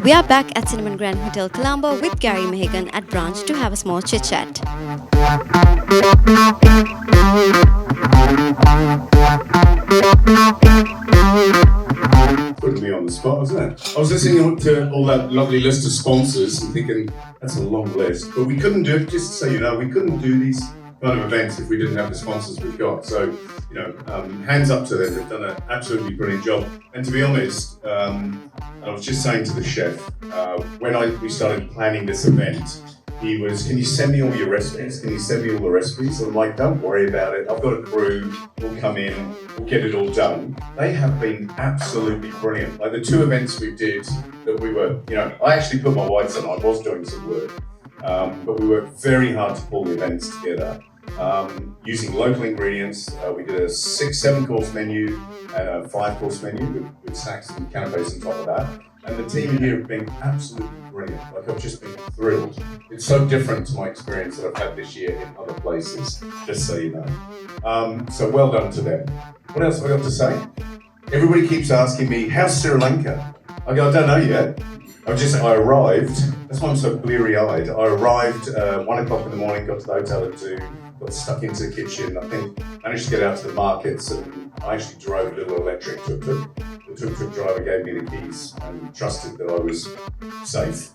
We are back at Cinnamon Grand Hotel Colombo with Gary Mehigan at brunch to have a small chit chat. Putting me on the spot, wasn't it? I was listening to all that lovely list of sponsors and thinking, that's a long list. But we couldn't do it, just so you know, we couldn't do these kind of events if we didn't have the sponsors we've got. So, hands up to them, they've done an absolutely brilliant job. And to be honest, I was just saying to the chef, when we started planning this event, he was, can you send me all your recipes? Can you send me all the recipes? And I'm like, don't worry about it. I've got a crew, we'll come in, we'll get it all done. They have been absolutely brilliant. Like the two events we did that we were, I actually put my whites on, I was doing some work, but we worked very hard to pull the events together. Using local ingredients, we did a 6-7 course menu and a 5-course menu with snacks and canapes on top of that. And the team here have been absolutely brilliant. Like I've just been thrilled. It's so different to my experience that I've had this year in other places, just so you know. So well done to them. What else have I got to say? Everybody keeps asking me, how's Sri Lanka? I go, I don't know yet. I arrived, that's why I'm so bleary-eyed. I arrived 1 o'clock in the morning, got to the hotel at 2, got stuck into the kitchen. I think managed to get out to the markets, and I actually drove a little electric tuk-tuk. The tuk-tuk driver gave me the keys and trusted that I was safe.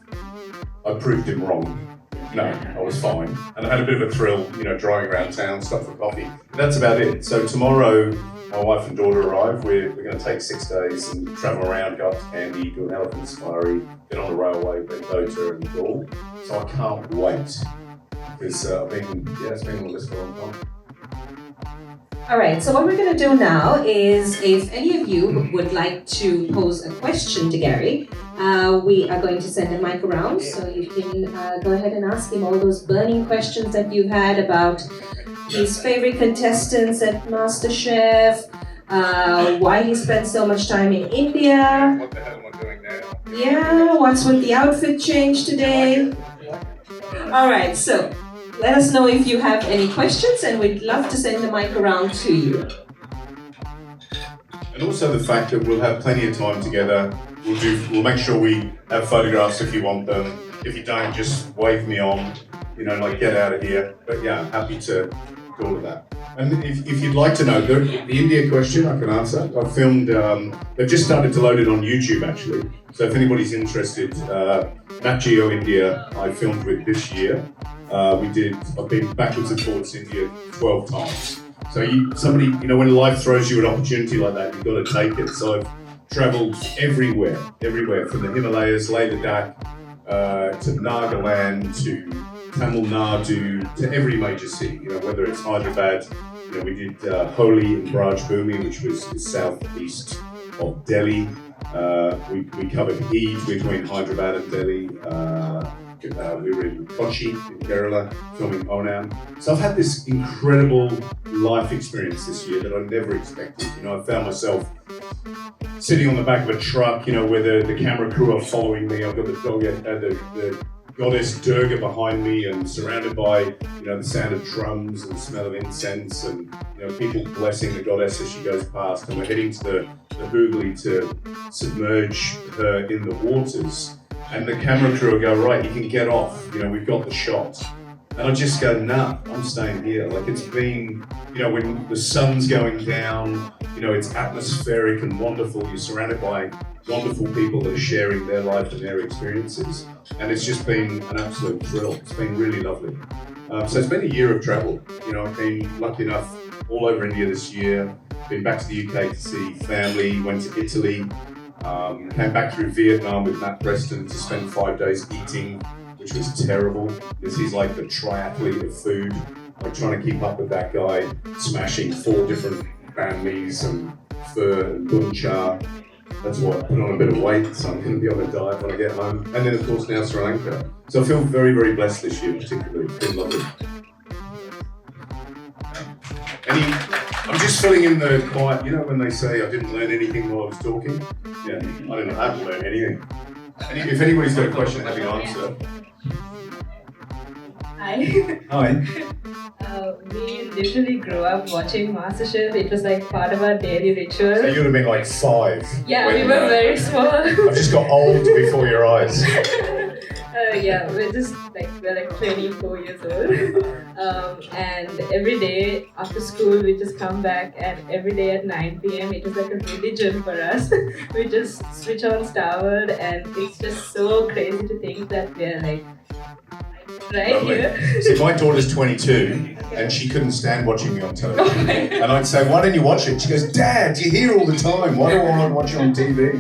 I proved him wrong. No, I was fine. And I had a bit of a thrill, driving around town, stopped for coffee. But that's about it. So tomorrow, my wife and daughter arrive. We're going to take 6 days and travel around, go up to Kandy, do an elephant safari, get on the railway, Bentota and Gaul. So I can't wait. Because it's been on the list for a long time. All right, so what we're going to do now is, if any of you would like to pose a question to Gary, we are going to send a mic around, so you can go ahead and ask him all those burning questions that you've had about his favorite contestants at MasterChef, why he spent so much time in India. What the hell am I doing now? Yeah, what's with the outfit change today? All right, so let us know if you have any questions, and we'd love to send the mic around to you. And also the fact that we'll have plenty of time together. We'll make sure we have photographs if you want them. If you don't, just wave me on, get out of here. But yeah, happy to do all of that. And if you'd like to know, the India question I can answer. I filmed, they've just started to load it on YouTube actually. So if anybody's interested, Nat Geo India, I filmed with this year. I've been backwards and forwards to India 12 times. So when life throws you an opportunity like that, you've got to take it. So I've travelled everywhere, from the Himalayas, Leh Ladakh, to Nagaland, to Tamil Nadu, to every major city, whether it's Hyderabad. We did Holi in Bhumi, which was southeast of Delhi. We covered Eid between Hyderabad and Delhi. We were in Kochi in Kerala filming Onam. So I've had this incredible life experience this year that I never expected. I found myself sitting on the back of a truck, where the camera crew are following me. I've got the goddess Durga behind me, and surrounded by the sound of drums and the smell of incense, and people blessing the goddess as she goes past. And we're heading to the Hooghly to submerge her in the waters. And the camera crew will go, right, you can get off, we've got the shot. And I just go, nah, I'm staying here. Like it's been, when the sun's going down, it's atmospheric and wonderful. You're surrounded by wonderful people that are sharing their life and their experiences. And it's just been an absolute thrill. It's been really lovely. So it's been a year of travel. I've been lucky enough all over India this year. Been back to the UK to see family, went to Italy, Came back through Vietnam with Matt Preston to spend 5 days eating, which was terrible because he's like the triathlete of food, like trying to keep up with that guy, smashing 4 different banh mi's and pho and bun cha. That's why I put on a bit of weight, so I'm going to be on a diet when I get home. And then, of course, now Sri Lanka. So I feel very, very blessed this year, particularly. It's been lovely. I'm just filling in the quiet, you know, when they say I didn't learn anything while I was talking? Yeah, I haven't learned anything. If anybody's got a question, happy to answer. Hi. Hi. We literally grew up watching MasterChef. It was like part of our daily ritual. So you would have been like 5. Yeah, we were very small. I've just got old before your eyes. Yeah, we're like 24 years old. And every day after school, we just come back, and every day at 9 p.m. it was like a religion for us. We just switch on Star World, and it's just so crazy to think that we're like right here. See, my daughter's 22 and she couldn't stand watching me on television. And I'd say, why don't you watch it? She goes, Dad, you're here all the time. Why do I want to watch it on TV?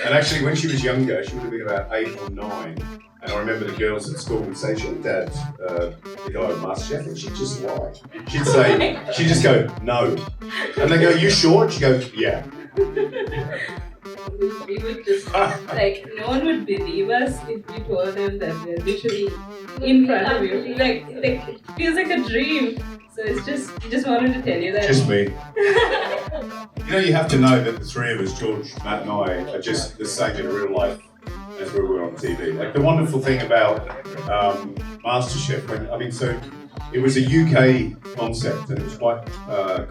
And actually, when she was younger, she would have been about 8 or 9. And I remember the girls at school would say, "Your dad, the guy on MasterChef," and she'd just lie. She'd just go, "No." And they go, "You sure?" And she'd go, "Yeah." We would just, like, no one would believe us if we told them that we're literally in front of you. Like it feels like a dream. So it's just, we just wanted to tell you that. Just me. You know, you have to know that the 3 of us, George, Matt and I, are just the same in real life as we were on TV. Like, the wonderful thing about MasterChef, so it was a UK concept and it was quite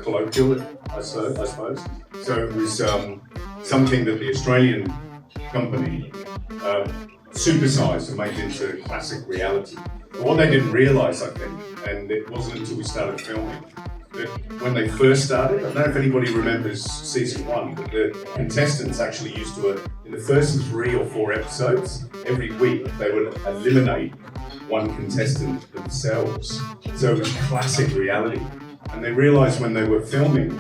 colloquial, I suppose. So it was something that the Australian company supersized and made into classic reality. But what they didn't realise, I think, and it wasn't until we started filming, that when they first started, I don't know if anybody remembers season 1, but the contestants actually used to, in the first 3 or 4 episodes, every week they would eliminate one contestant themselves. So it was classic reality. And they realised when they were filming,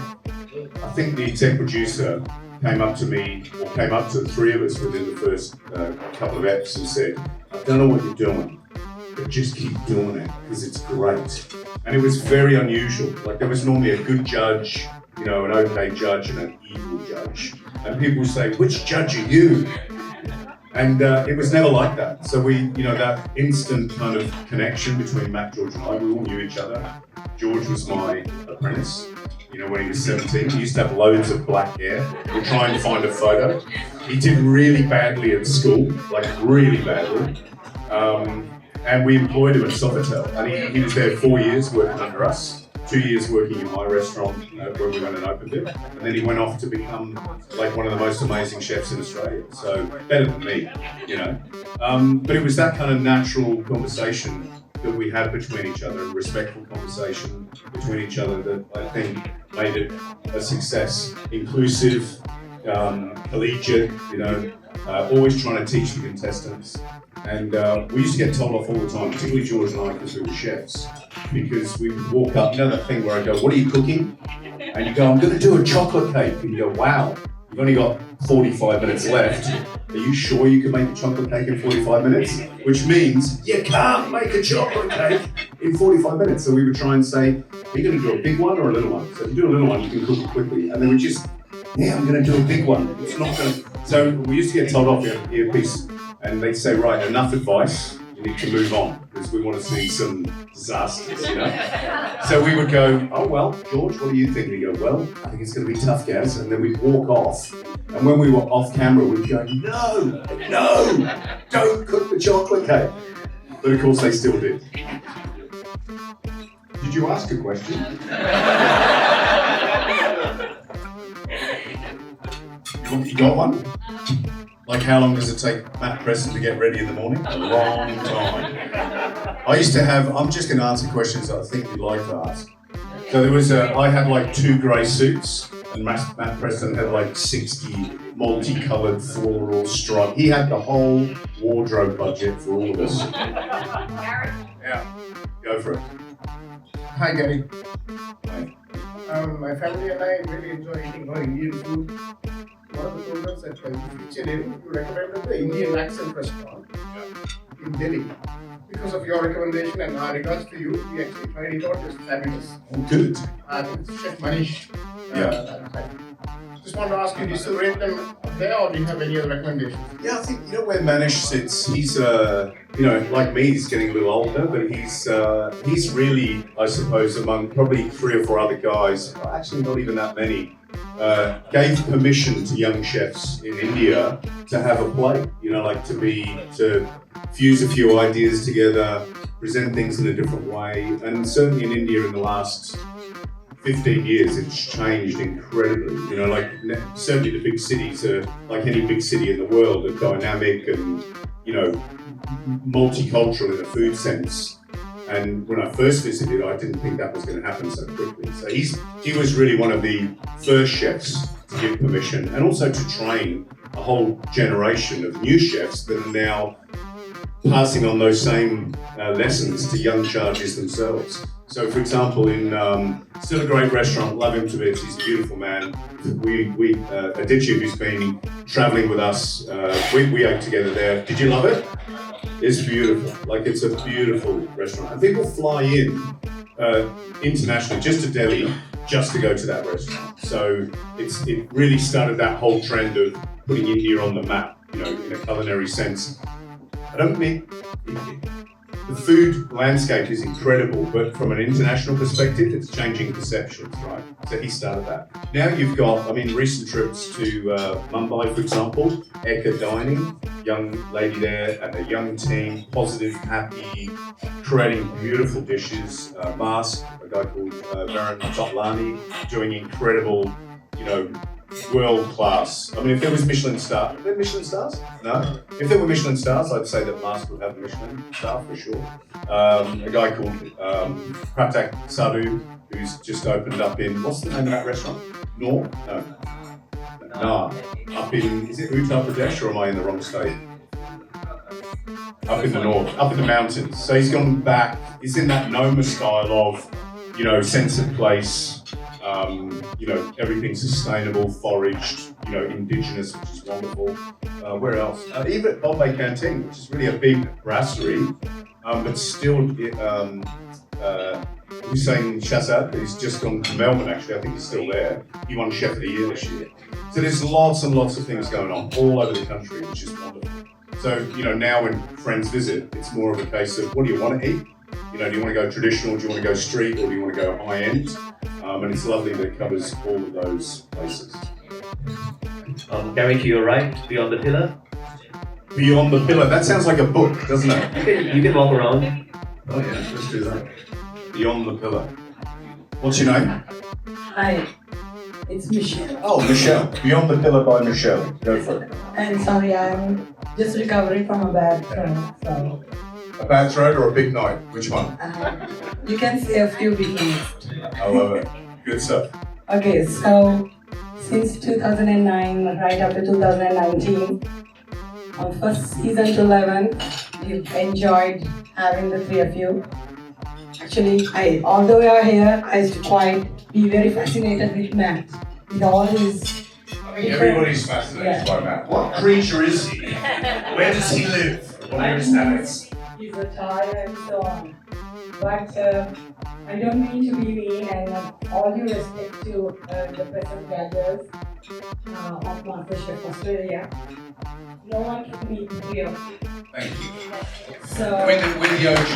I think the exec producer came up to me, or came up to the 3 of us within the first couple of episodes and said, "I don't know what you're doing, but just keep doing it because it's great." And it was very unusual. Like, there was normally a good judge, you know, an okay judge and an evil judge. And people would say, "Which judge are you?" And it was never like that. So we, you know, that instant kind of connection between Matt, George and I, we all knew each other. George was my apprentice. You know, when he was 17, he used to have loads of black hair. We'll try and find a photo. He did really badly at school, like really badly. And we employed him at Sofitel. And he was there 4 years working under us, 2 years working in my restaurant where we went and opened it. And then he went off to become like one of the most amazing chefs in Australia. So better than me, you know. But it was that kind of natural conversation that we had between each other, a respectful conversation between each other that I think made it a success. Inclusive, collegiate, you know, always trying to teach the contestants. And we used to get told off all the time, particularly George and I, because we were chefs, because we would walk up, you know that thing where I go, "What are you cooking?" And you go, "I'm going to do a chocolate cake." And you go, "Wow, you've only got 45 minutes left. Are you sure you can make a chocolate cake in 45 minutes? Which means you can't make a chocolate cake in 45 minutes. So we would try and say, "Are you going to do a big one or a little one?" So if you do a little one, you can cook it quickly. And they would just, "Yeah, I'm going to do a big one. It's not going to." So we used to get told off the earpiece, and they'd say, "Right, enough advice. You need to move on because we want to see some disasters, you know." So we would go, "Oh well, George, what do you think?" And he'd go, "Well, I think it's going to be tough, guys." And then we'd walk off. And when we were off camera, we'd go, "No, don't cook the chocolate cake." But of course, they still did. Did you ask a question? You got one? Like, how long does it take Matt Preston to get ready in the morning? A long time. I used to have, I'm just going to answer questions that I think you'd like to ask. So there was I had like 2 grey suits, and Matt Preston had like 60 multicoloured floral stripe. He had the whole wardrobe budget for all of us. Gary. Yeah, go for it. Hi, Gary. Hi. My family and I really enjoy eating all Indian food. one of the programs that you featured in, you recommended the Indian accent restaurant in Delhi. Because of your recommendation and our regards to you, we actually tried it out. It's fabulous. Oh, good. I think it's Chef Manish. Yeah. Just want to ask you, do you still rate them up there, or do you have any other recommendations? Yeah, I think where Manish sits. He's like me, he's getting a little older, but he's really, I suppose, among probably 3 or 4 other guys. Actually, not even that many. Gave permission to young chefs in India to have a plate. To fuse a few ideas together, present things in a different way, and certainly in India in the last 15 years, it's changed incredibly. Certainly the big cities are, like any big city in the world, are dynamic and, multicultural in a food sense. And when I first visited, I didn't think that was going to happen so quickly. So he was really one of the first chefs to give permission, and also to train a whole generation of new chefs that are now passing on those same lessons to young charges themselves. So, for example, in still a great restaurant, love him to bits. He's a beautiful man. Aditya, who's been traveling with us, we ate together there. Did you love it? It's beautiful. It's a beautiful restaurant, and people fly in internationally just to Delhi just to go to that restaurant. So it really started that whole trend of putting India on the map, in a culinary sense. I don't mean the food landscape is incredible, but from an international perspective, it's changing perceptions, right? So he started that. Now you've got, recent trips to Mumbai, for example, Eka Dining, young lady there and a young team, positive, happy, creating beautiful dishes. Mask, a guy called Varun Totlani, doing incredible, world class. If there was Michelin star, are there Michelin stars? No. If there were Michelin stars, I'd say that Mask would have a Michelin star for sure. A guy called Pratak Sadhu, who's just opened up in, what's the name of that restaurant? No. Up in, is it Uttar Pradesh, or am I in the wrong state? Up in the north, up in the mountains. So he's gone back, he's in that Noma style of, sense of place. Everything sustainable, foraged, indigenous, which is wonderful. Where else? Even at Bombay Canteen, which is really a big brasserie, but still, Hussein Shazad, who's just gone to Melbourne actually, I think he's still there. He won Chef of the Year this year. So there's lots and lots of things going on all over the country, which is wonderful. So, now when friends visit, it's more of a case of, what do you want to eat? Do you want to go traditional, do you want to go street, or do you want to go high end? And it's lovely that it covers all of those places. Gary, to your right, Beyond the Pillar. Beyond the Pillar, that sounds like a book, doesn't it? You can walk around. Oh yeah, let's do that. Beyond the Pillar. What's your name? Hi, it's Michelle. Oh, Michelle. Beyond the Pillar by Michelle. Go for it. And sorry, I'm just recovering from a bad throat, so. A bad throat or a big night? Which one? You can say a few big names. I love it. Good stuff. Okay, so since 2009, right up to 2019, on first season to 11, we've enjoyed having the 3 of you. Actually, although we are here, I used to quite be very fascinated with Matt, with all his. Everybody's fascinated by Matt. What creature is he? Where does he live? What are his habits? He's a child and so on. But I don't mean to be mean, and all due respect to the present judges of MasterChef Australia, no one can beat the 3 of you. Thank you. So, With the OG.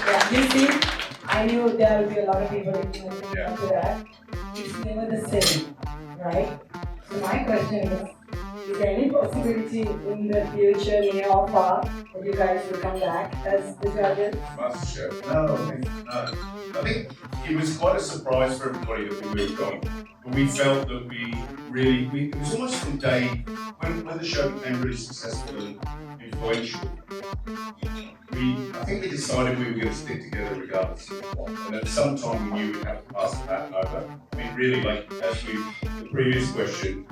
yeah, you see, I knew there would be a lot of people looking Yeah. into that. It's never the same, right? So my question is there any possibility in the future, near or far, that you guys will come back as the judges? MasterChef. No. I think it was quite a surprise for everybody that we moved on. But we felt that it was almost from day, when the show became really successful and influential, I think we decided we were going to stick together regardless of what. And at some time we knew we'd have to pass the baton over. Really, the previous question,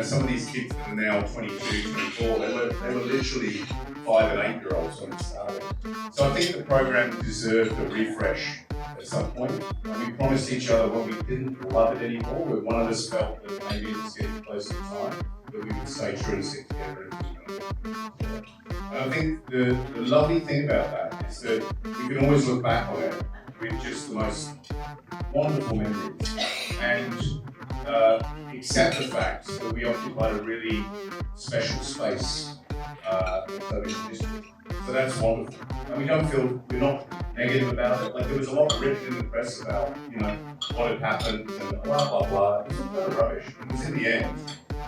some of these kids that are now 22, 24, they were literally 5 and 8-year-olds when it started. So I think the program deserved a refresh at some point. And we promised each other when we didn't love it anymore, when one of us felt that maybe it was getting close to time, that we would stay true and stick together. And I think the lovely thing about that is that we can always look back on it with just the most wonderful memories and accept the fact that we occupied a really special space in the television history. So that's wonderful. And we don't feel, we're not negative about it. Like there was a lot written in the press about, what had happened and blah, blah, blah. It was a lot of rubbish. Because in the end,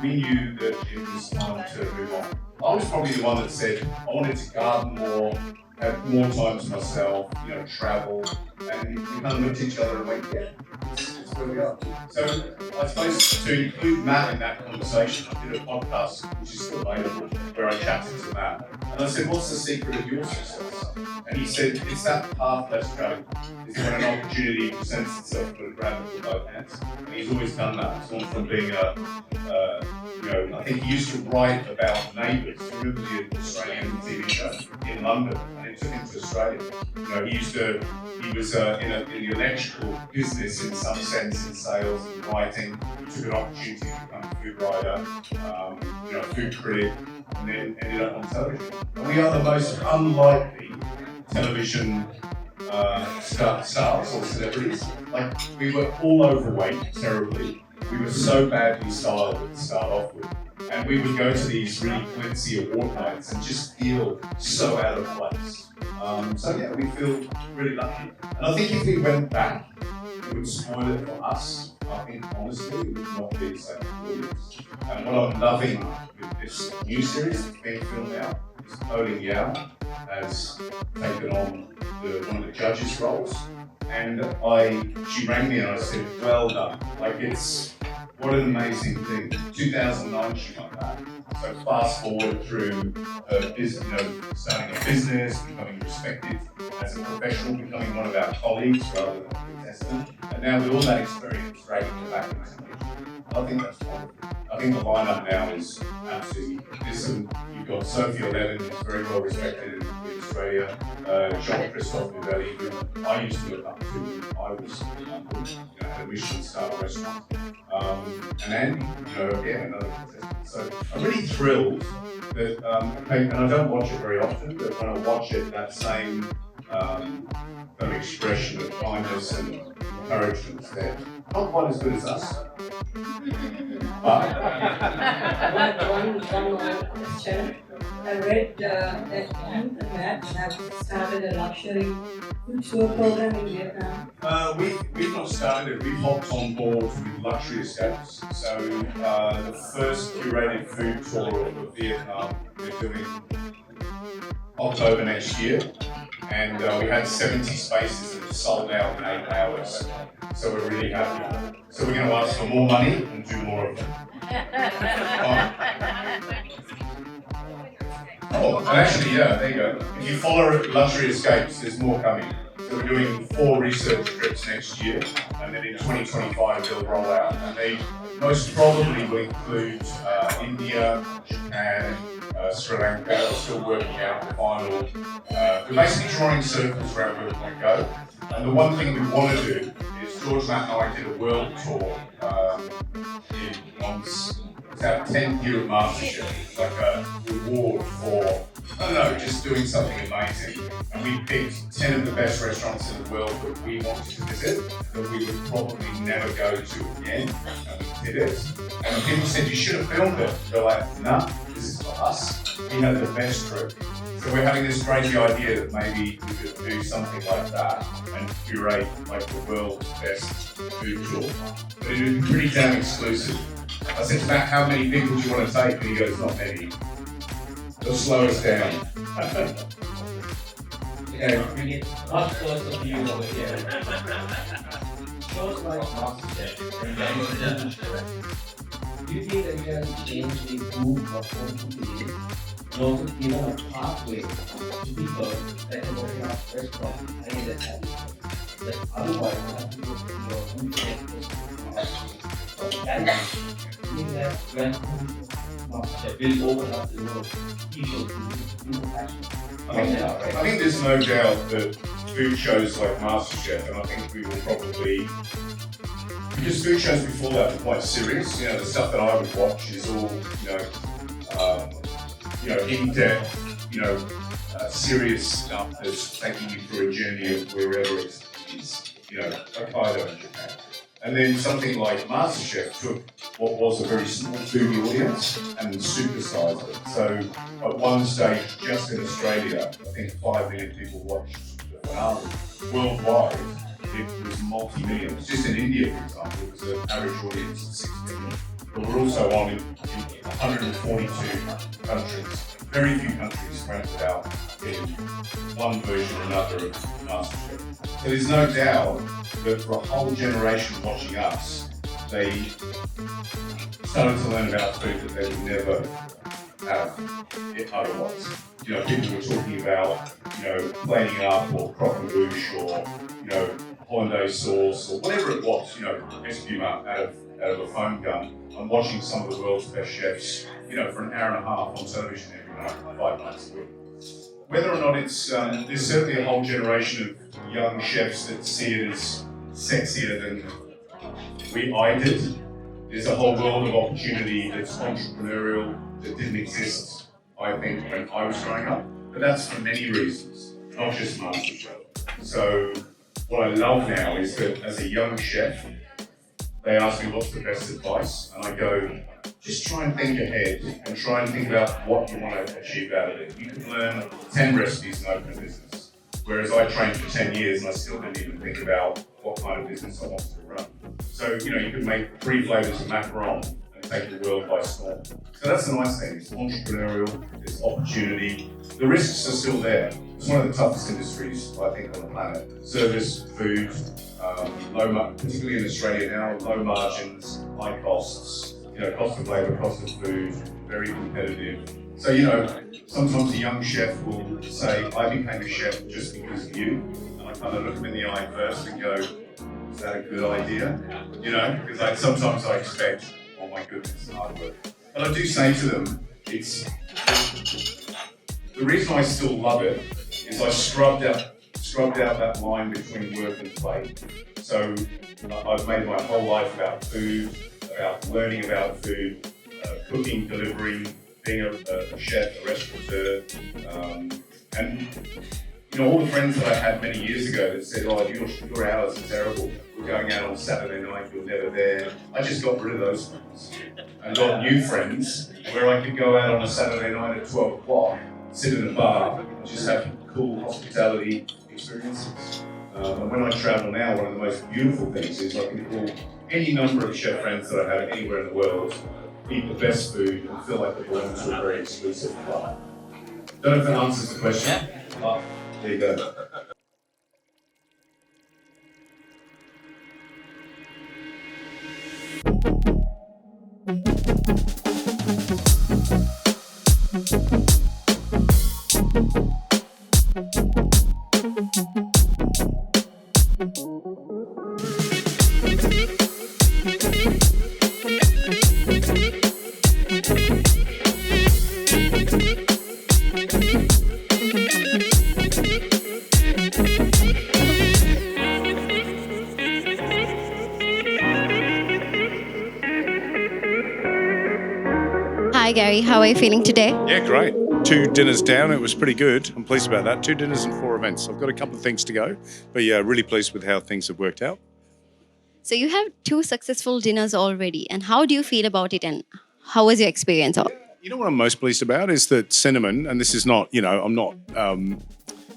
we knew that it was time to move on. I was probably the one that said I wanted to garden more, have more time to myself, travel, and we kind of looked at each other and went, yeah, it's where we are. So I suppose to include Matt in that conversation, I did a podcast, which is still available, where I chatted to Matt. And I said, what's the secret of your success? And he said, it's that path less traveled. Is when an opportunity presents itself, but grab it with both hands. And he's always done that. He's gone from being I think he used to write about Neighbours. Remember the Australian TV show in London, and it took him to Australia. He was in the electrical business in some sense, in sales and writing. He took an opportunity to become a food writer, food critic, and then ended up on television. And we are the most unlikely television stars or celebrities. Like, we were all overweight terribly. We were so badly styled to start off with. And we would go to these really glitzy award nights and just feel so out of place. We feel really lucky. And I think if we went back, it would spoil it for us. I think honestly, it would not be the same audience. And what I'm loving with this new series that's being filmed now is Colin Yao has taken on one of the judges' roles. And she rang me and I said, well done. What an amazing thing. 2009 she got that. So fast forward through her business, starting a business, becoming respected as a professional, becoming one of our colleagues rather than a contestant. And now with all that experience, dragging her back into television. I think that's wonderful. I think the lineup now is absolutely awesome. You've got Sophie Levin, who's very well respected in Australia. Jean-Christophe Novelli, who I used to look up to when I was in London, at a Michelin star restaurant. And Andy, again, another contestant. So I'm really thrilled that, and I don't watch it very often, but when I watch it, that same kind of expression of kindness and encouragement is there. Not quite as good as us. But one more question. I read that you and Matt have started a luxury food tour program in Vietnam. We've not started it. We've hopped on board with Luxury Escapes. So the first curated food tour of Vietnam we're doing October next year. And we had 70 spaces that were sold out in 8 hours. So we're really happy. So we're going to ask for more money and do more of them. Oh, and actually, there you go. If you follow Luxury Escapes, there's more coming. So we're doing 4 research trips next year, and then in 2025 they'll roll out. And they most probably will include India, Japan, Sri Lanka. We're still working out the final. We're basically drawing circles around where we want to go. And the one thing we want to do is George, Matt, and I did a world tour once. It's our 10th year of MasterChef. It's like a reward for, just doing something amazing. And we picked 10 of the best restaurants in the world that we wanted to visit, that we would probably never go to again. And we did it. And people said, you should have filmed it. They're like, no, this is for us. We had the best trip. So we're having this crazy idea that maybe we could do something like that and curate like the world's best food tour. But it would be pretty damn exclusive. I said to Matt, how many people do you want to take? And he goes, not many. They'll slow us down. We need much closer to you over here. Shows like MasterChef and Gary Mehigan. Do you think that we can change the mood of food today? And also give a pathway to people that can open up restaurants and that happy. That otherwise have to go to your food you think that when MasterChef will open up the world people to the passion? I think there's no doubt that food shows like MasterChef, and I think we will probably, because food shows before that were quite serious. You know, the stuff that I would watch is all, in depth, serious stuff that's taking you through a journey of wherever it is, Hokkaido in Japan. And then something like MasterChef took what was a very small foodie audience and supersized it. So at one stage, just in Australia, I think 5 million people watched the finale. Worldwide, it was multi-millions. Just in India, for example, it was an average audience of 6 million. But we're also on in 142 countries. Very few countries ranked out in one version or another of MasterChef. So there's no doubt that for a whole generation watching us, they started to learn about food that they would never have otherwise. People were talking about, plating up or croque bouche or, hollandaise sauce or whatever it was, espuma out of a foam gun. I'm watching some of the world's best chefs, for an hour and a half on television every night, 5 nights a week. Whether or not it's, there's certainly a whole generation of young chefs that see it as sexier than I did. There's a whole world of opportunity that's entrepreneurial that didn't exist, I think, when I was growing up. But that's for many reasons, not just MasterChef. So what I love now is that as a young chef, they ask me what's the best advice, and I go, just try and think ahead and try and think about what you want to achieve out of it. You can learn 10 recipes and open a business, whereas I trained for 10 years and I still didn't even think about what kind of business I wanted to run. So, you could make 3 flavors of macaron and take the world by storm. So that's the nice thing, it's entrepreneurial, there's opportunity. The risks are still there. It's one of the toughest industries, I think, on the planet. Service, food, particularly in Australia now, low margins, high costs, cost of labour, cost of food, very competitive. So, sometimes a young chef will say, I became a chef just because of you. And I kind of look them in the eye first and go, is that a good idea? Because sometimes I expect, oh my goodness, hard work. But I do say to them, the reason I still love it is I scrubbed out that line between work and play. So I've made my whole life about food, about learning about food, cooking, delivering, being a chef, a restaurateur, and all the friends that I had many years ago that said, oh, your hours are terrible, we're going out on Saturday night, you're never there. I just got rid of those friends and got new friends where I could go out on a Saturday night at 12 o'clock, sit in a bar, and just have cool hospitality experiences. And when I travel now, one of the most beautiful things is I can call any number of chef friends that I have anywhere in the world, eat the best food, and feel like the belong to a very exclusive club. Don't know if that answers the question. Yeah. There you go. Hi Gary, how are you feeling today? Yeah, great. 2 dinners down, it was pretty good. I'm pleased about that. 2 dinners and 4 events. I've got a couple of things to go, but yeah, really pleased with how things have worked out. So you have 2 successful dinners already, and how do you feel about it, and how was your experience? You know what I'm most pleased about is that Cinnamon, and this is not, I'm not,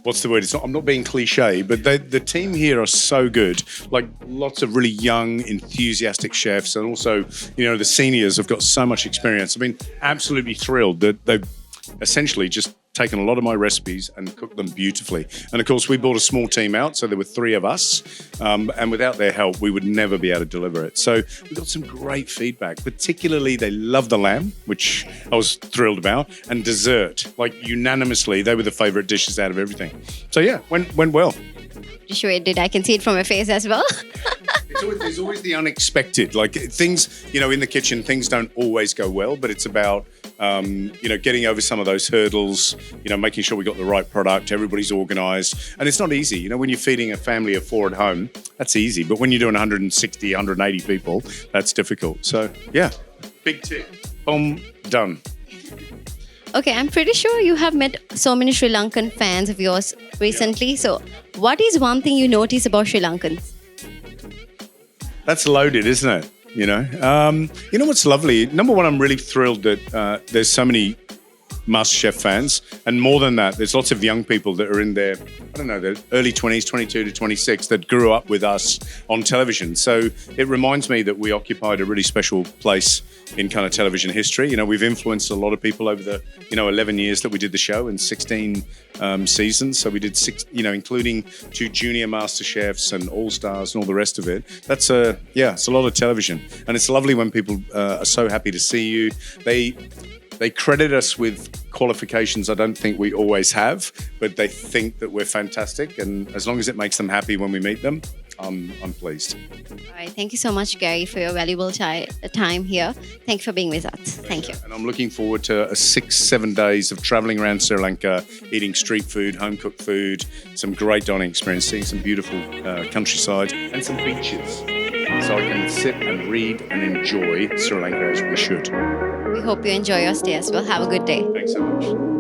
what's the word? I'm not being cliche, but the team here are so good. Like lots of really young, enthusiastic chefs, and also, the seniors have got so much experience. I've been absolutely thrilled that they've essentially just taken a lot of my recipes and cooked them beautifully. And of course, we brought a small team out, so there were 3 of us, and without their help, we would never be able to deliver it. So we got some great feedback. Particularly, they loved the lamb, which I was thrilled about, and dessert. Like unanimously, they were the favourite dishes out of everything. So yeah, went well. Sure it did. I can see it from your face as well. There's always the unexpected. Like things, in the kitchen, things don't always go well, but it's about, getting over some of those hurdles, making sure we got the right product, everybody's organized. And it's not easy. When you're feeding a family of 4 at home, that's easy. But when you're doing 160, 180 people, that's difficult. So, yeah, big tick. Boom, done. Okay, I'm pretty sure you have met so many Sri Lankan fans of yours recently. So, what is one thing you notice about Sri Lankans? That's loaded, isn't it? You know what's lovely? Number one, I'm really thrilled that there's so many MasterChef fans. And more than that, there's lots of young people that are in their, their early 20s, 22 to 26, that grew up with us on television. So it reminds me that we occupied a really special place in kind of television history. We've influenced a lot of people over the, 11 years that we did the show and 16 seasons. So we did 6, including 2 junior master chefs and all stars and all the rest of it. That's it's a lot of television. And it's lovely when people are so happy to see you. They credit us with qualifications I don't think we always have, but they think that we're fantastic. And as long as it makes them happy when we meet them, I'm pleased. All right. Thank you so much, Gary, for your valuable time here. Thank you for being with us. Thank you. And I'm looking forward to 6-7 days of traveling around Sri Lanka, eating street food, home-cooked food, some great dining experience, seeing some beautiful countryside and some beaches. So I can sit and read and enjoy Sri Lanka as we should. We hope you enjoy your stay as well. Have a good day. Thanks so much.